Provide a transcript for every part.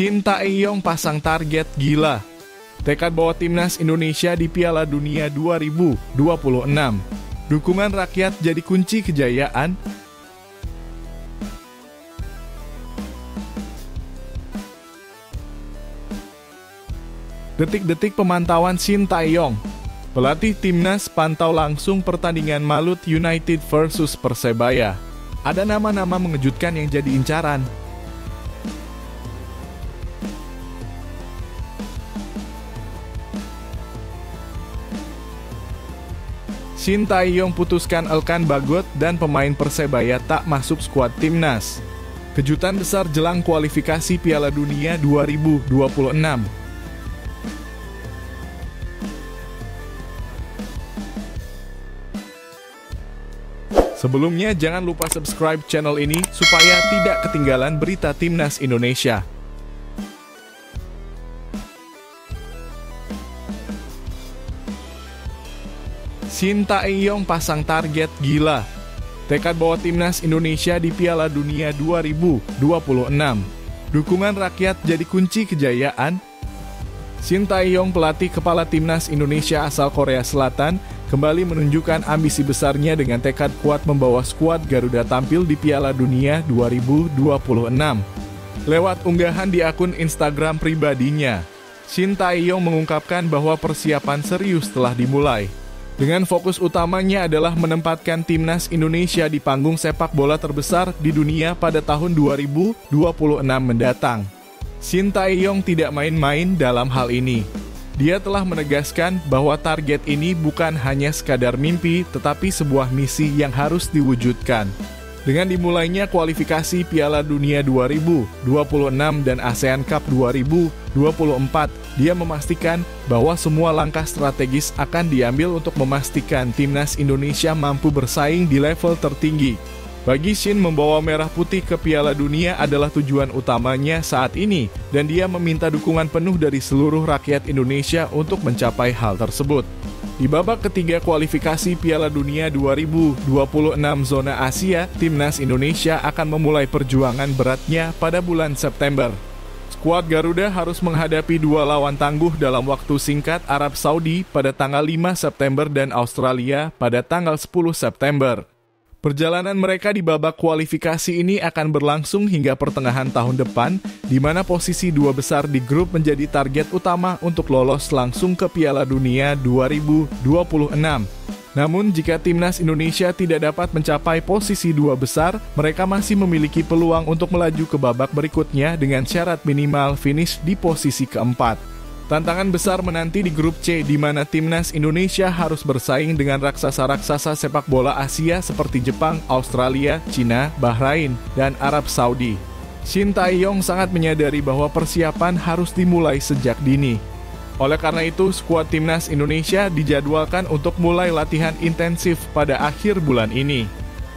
Shin Tae-yong pasang target gila. Tekad bawa timnas Indonesia di Piala Dunia 2026. Dukungan rakyat jadi kunci kejayaan. Detik-detik pemantauan Shin Tae-yong. Pelatih timnas pantau langsung pertandingan Malut United versus Persebaya. Ada nama-nama mengejutkan yang jadi incaran. Shin Tae-yong putuskan Elkan Bagot dan pemain Persebaya tak masuk skuad timnas. Kejutan besar jelang kualifikasi Piala Dunia 2026. Sebelumnya jangan lupa subscribe channel ini supaya tidak ketinggalan berita timnas Indonesia. Shin Tae-yong pasang target gila. Tekad bawa timnas Indonesia di Piala Dunia 2026. Dukungan rakyat jadi kunci kejayaan. Shin Tae-yong, pelatih kepala timnas Indonesia asal Korea Selatan, kembali menunjukkan ambisi besarnya dengan tekad kuat membawa skuad Garuda tampil di Piala Dunia 2026. Lewat unggahan di akun Instagram pribadinya, Shin Tae-yong mengungkapkan bahwa persiapan serius telah dimulai. Dengan fokus utamanya adalah menempatkan timnas Indonesia di panggung sepak bola terbesar di dunia pada tahun 2026 mendatang. Shin Tae-yong tidak main-main dalam hal ini. Dia telah menegaskan bahwa target ini bukan hanya sekadar mimpi, tetapi sebuah misi yang harus diwujudkan. Dengan dimulainya kualifikasi Piala Dunia 2026 dan ASEAN Cup 2024, dia memastikan bahwa semua langkah strategis akan diambil untuk memastikan timnas Indonesia mampu bersaing di level tertinggi. Bagi Shin, membawa merah putih ke Piala Dunia adalah tujuan utamanya saat ini, dan dia meminta dukungan penuh dari seluruh rakyat Indonesia untuk mencapai hal tersebut. Di babak ketiga kualifikasi Piala Dunia 2026 zona Asia, timnas Indonesia akan memulai perjuangan beratnya pada bulan September. Skuad Garuda harus menghadapi dua lawan tangguh dalam waktu singkat, Arab Saudi pada tanggal 5 September dan Australia pada tanggal 10 September. Perjalanan mereka di babak kualifikasi ini akan berlangsung hingga pertengahan tahun depan, di mana posisi dua besar di grup menjadi target utama untuk lolos langsung ke Piala Dunia 2026. Namun, jika timnas Indonesia tidak dapat mencapai posisi dua besar, mereka masih memiliki peluang untuk melaju ke babak berikutnya dengan syarat minimal finish di posisi keempat. Tantangan besar menanti di grup C, di mana timnas Indonesia harus bersaing dengan raksasa-raksasa sepak bola Asia seperti Jepang, Australia, Cina, Bahrain, dan Arab Saudi. Shin Tae-yong sangat menyadari bahwa persiapan harus dimulai sejak dini. Oleh karena itu, skuad timnas Indonesia dijadwalkan untuk mulai latihan intensif pada akhir bulan ini.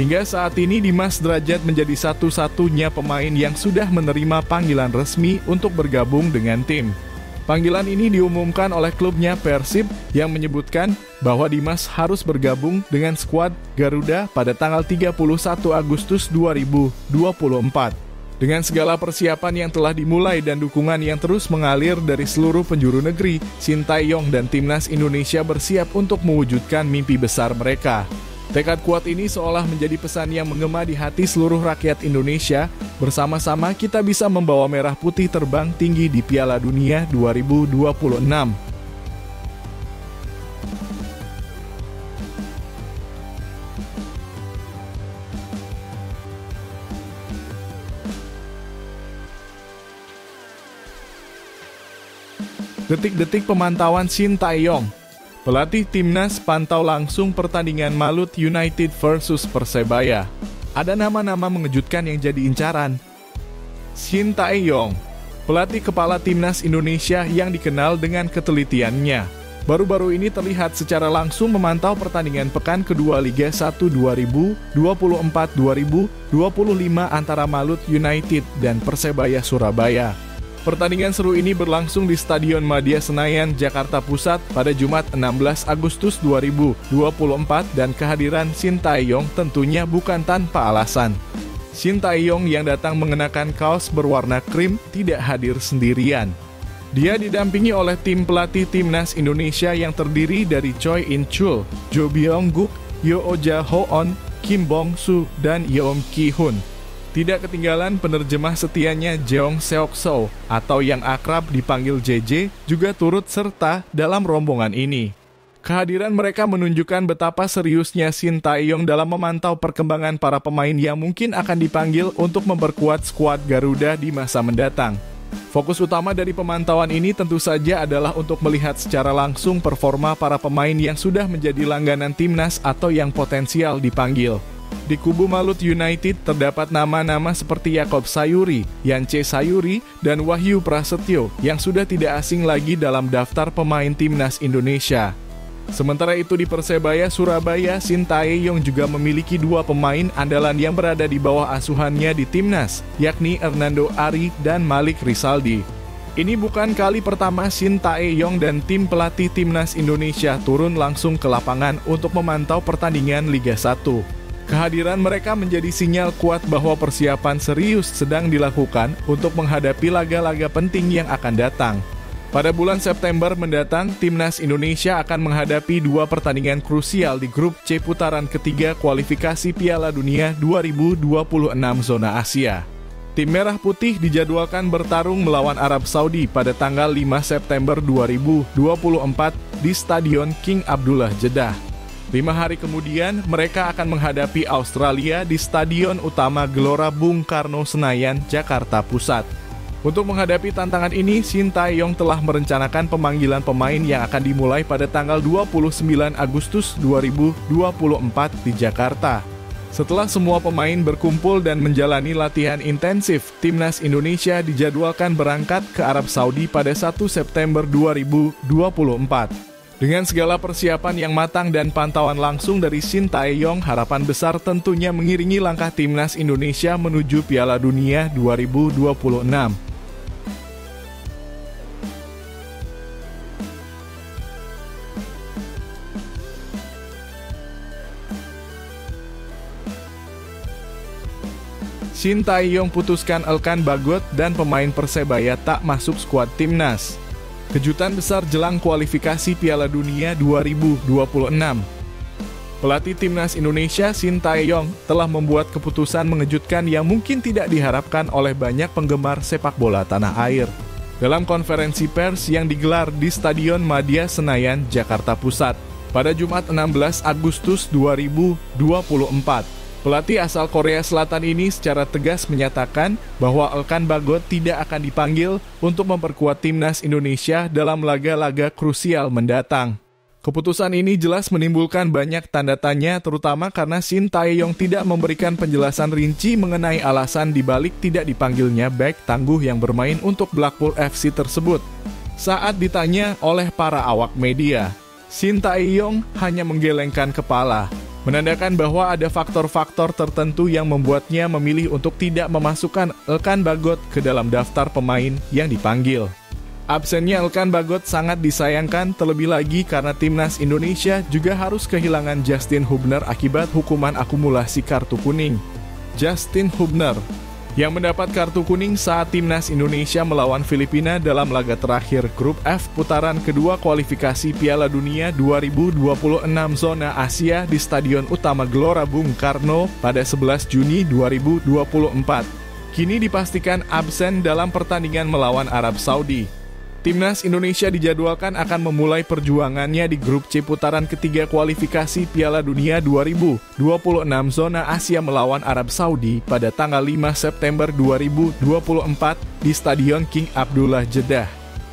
Hingga saat ini, Dimas Drajat menjadi satu-satunya pemain yang sudah menerima panggilan resmi untuk bergabung dengan tim. Panggilan ini diumumkan oleh klubnya Persib yang menyebutkan bahwa Dimas harus bergabung dengan skuad Garuda pada tanggal 31 Agustus 2024. Dengan segala persiapan yang telah dimulai dan dukungan yang terus mengalir dari seluruh penjuru negeri, Shin Tae-yong dan timnas Indonesia bersiap untuk mewujudkan mimpi besar mereka. Tekad kuat ini seolah menjadi pesan yang menggema di hati seluruh rakyat Indonesia. Bersama-sama kita bisa membawa merah putih terbang tinggi di Piala Dunia 2026. Detik-detik pemantauan Shin Tae-yong. Pelatih timnas pantau langsung pertandingan Malut United versus Persebaya. Ada nama-nama mengejutkan yang jadi incaran. Shin Tae-yong, pelatih kepala timnas Indonesia yang dikenal dengan ketelitiannya, baru-baru ini terlihat secara langsung memantau pertandingan pekan kedua Liga 1 2024-2025 antara Malut United dan Persebaya Surabaya. Pertandingan seru ini berlangsung di Stadion Madia Senayan, Jakarta Pusat pada Jumat 16 Agustus 2024 dan kehadiran Shin Tae-yong tentunya bukan tanpa alasan. Shin Tae-yong yang datang mengenakan kaos berwarna krim tidak hadir sendirian. Dia didampingi oleh tim pelatih timnas Indonesia yang terdiri dari Choi In-chul, Jo Byung-guk, Yoo Ja-hoon, Kim Bong-soo, dan Yeom Ki-hun. Tidak ketinggalan penerjemah setianya Jeong Seok-soo atau yang akrab dipanggil JJ juga turut serta dalam rombongan ini. Kehadiran mereka menunjukkan betapa seriusnya Shin Tae-yong dalam memantau perkembangan para pemain yang mungkin akan dipanggil untuk memperkuat skuad Garuda di masa mendatang. Fokus utama dari pemantauan ini tentu saja adalah untuk melihat secara langsung performa para pemain yang sudah menjadi langganan timnas atau yang potensial dipanggil. Di kubu Malut United terdapat nama-nama seperti Yaakob Sayuri, Yance Sayuri, dan Wahyu Prasetyo yang sudah tidak asing lagi dalam daftar pemain timnas Indonesia. Sementara itu di Persebaya Surabaya, Shin Tae-yong juga memiliki dua pemain andalan yang berada di bawah asuhannya di timnas, yakni Hernando Ari dan Malik Rizaldi. Ini bukan kali pertama Shin Tae-yong dan tim pelatih timnas Indonesia turun langsung ke lapangan untuk memantau pertandingan Liga 1. Kehadiran mereka menjadi sinyal kuat bahwa persiapan serius sedang dilakukan untuk menghadapi laga-laga penting yang akan datang. Pada bulan September mendatang, timnas Indonesia akan menghadapi dua pertandingan krusial di grup C putaran ketiga kualifikasi Piala Dunia 2026 zona Asia. Tim Merah Putih dijadwalkan bertarung melawan Arab Saudi pada tanggal 5 September 2024 di Stadion King Abdullah Jeddah. 5 hari kemudian, mereka akan menghadapi Australia di Stadion Utama Gelora Bung Karno Senayan, Jakarta Pusat. Untuk menghadapi tantangan ini, Shin Tae-yong telah merencanakan pemanggilan pemain yang akan dimulai pada tanggal 29 Agustus 2024 di Jakarta. Setelah semua pemain berkumpul dan menjalani latihan intensif, timnas Indonesia dijadwalkan berangkat ke Arab Saudi pada 1 September 2024. Dengan segala persiapan yang matang dan pantauan langsung dari Shin Tae-yong, harapan besar tentunya mengiringi langkah timnas Indonesia menuju Piala Dunia 2026. Shin Tae-yong putuskan Elkan Bagot dan pemain Persebaya tak masuk skuad timnas. Kejutan besar jelang kualifikasi Piala Dunia 2026. Pelatih timnas Indonesia Shin Tae-yong telah membuat keputusan mengejutkan yang mungkin tidak diharapkan oleh banyak penggemar sepak bola tanah air. Dalam konferensi pers yang digelar di Stadion Madia Senayan, Jakarta Pusat, pada Jumat 16 Agustus 2024. Pelatih asal Korea Selatan ini secara tegas menyatakan bahwa Elkan Bagot tidak akan dipanggil untuk memperkuat timnas Indonesia dalam laga-laga krusial mendatang. Keputusan ini jelas menimbulkan banyak tanda tanya, terutama karena Shin Tae-yong tidak memberikan penjelasan rinci mengenai alasan dibalik tidak dipanggilnya bek tangguh yang bermain untuk Blackpool FC tersebut. Saat ditanya oleh para awak media, Shin Tae-yong hanya menggelengkan kepala, menandakan bahwa ada faktor-faktor tertentu yang membuatnya memilih untuk tidak memasukkan Elkan Bagot ke dalam daftar pemain yang dipanggil. Absennya Elkan Bagot sangat disayangkan, terlebih lagi karena timnas Indonesia juga harus kehilangan Justin Hubner akibat hukuman akumulasi kartu kuning. Justin Hubner yang mendapat kartu kuning saat timnas Indonesia melawan Filipina dalam laga terakhir grup F putaran kedua kualifikasi Piala Dunia 2026 zona Asia di Stadion Utama Gelora Bung Karno pada 11 Juni 2024. Kini dipastikan absen dalam pertandingan melawan Arab Saudi. Timnas Indonesia dijadwalkan akan memulai perjuangannya di grup C putaran ketiga kualifikasi Piala Dunia 2026 zona Asia melawan Arab Saudi pada tanggal 5 September 2024 di Stadion King Abdullah Jeddah.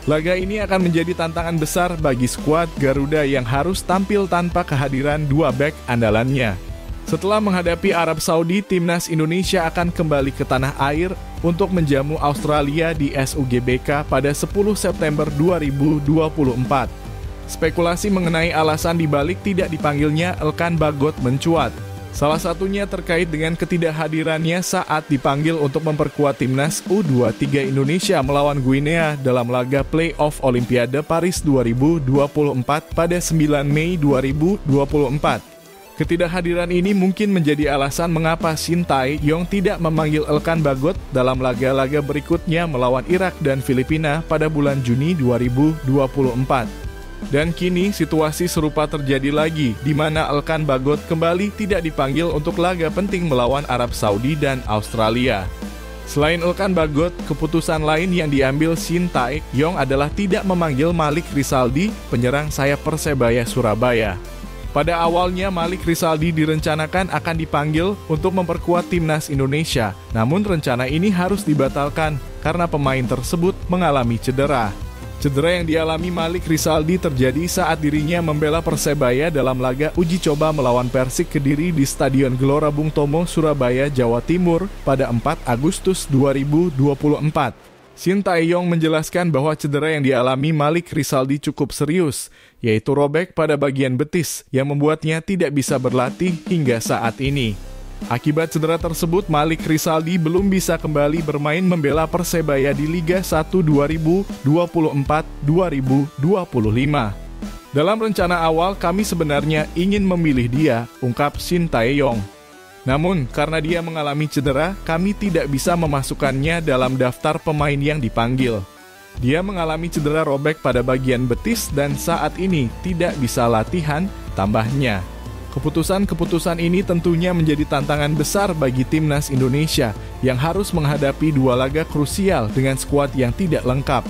Laga ini akan menjadi tantangan besar bagi skuad Garuda yang harus tampil tanpa kehadiran dua bek andalannya. Setelah menghadapi Arab Saudi, timnas Indonesia akan kembali ke tanah air untuk menjamu Australia di SUGBK pada 10 September 2024. Spekulasi mengenai alasan dibalik tidak dipanggilnya Elkan Bagot mencuat. Salah satunya terkait dengan ketidakhadirannya saat dipanggil untuk memperkuat timnas U23 Indonesia melawan Guinea dalam laga play-off Olimpiade Paris 2024 pada 9 Mei 2024. Ketidakhadiran ini mungkin menjadi alasan mengapa Shin Tae-yong tidak memanggil Elkan Bagot dalam laga-laga berikutnya melawan Irak dan Filipina pada bulan Juni 2024. Dan kini situasi serupa terjadi lagi, di mana Elkan Bagot kembali tidak dipanggil untuk laga penting melawan Arab Saudi dan Australia. Selain Elkan Bagot, keputusan lain yang diambil Shin Tae-yong adalah tidak memanggil Malik Rizaldi, penyerang sayap Persebaya Surabaya. Pada awalnya Malik Rizaldi direncanakan akan dipanggil untuk memperkuat timnas Indonesia, namun rencana ini harus dibatalkan karena pemain tersebut mengalami cedera. Cedera yang dialami Malik Rizaldi terjadi saat dirinya membela Persebaya dalam laga uji coba melawan Persik Kediri di Stadion Gelora Bung Tomo, Surabaya, Jawa Timur pada 4 Agustus 2024. Shin Tae-yong menjelaskan bahwa cedera yang dialami Malik Rizaldi cukup serius, yaitu robek pada bagian betis yang membuatnya tidak bisa berlatih hingga saat ini. Akibat cedera tersebut, Malik Rizaldi belum bisa kembali bermain membela Persebaya di Liga 1 2024-2025. Dalam rencana awal, kami sebenarnya ingin memilih dia, ungkap Shin Tae-yong. Namun, karena dia mengalami cedera, kami tidak bisa memasukkannya dalam daftar pemain yang dipanggil. Dia mengalami cedera robek pada bagian betis dan saat ini tidak bisa latihan, tambahnya. Keputusan-keputusan ini tentunya menjadi tantangan besar bagi timnas Indonesia yang harus menghadapi 2 laga krusial dengan skuad yang tidak lengkap.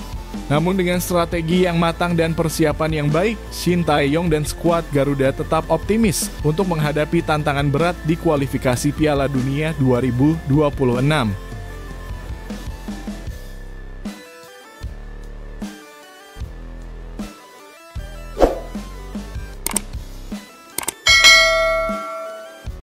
Namun dengan strategi yang matang dan persiapan yang baik, Shin Tae-yong dan skuad Garuda tetap optimis untuk menghadapi tantangan berat di kualifikasi Piala Dunia 2026.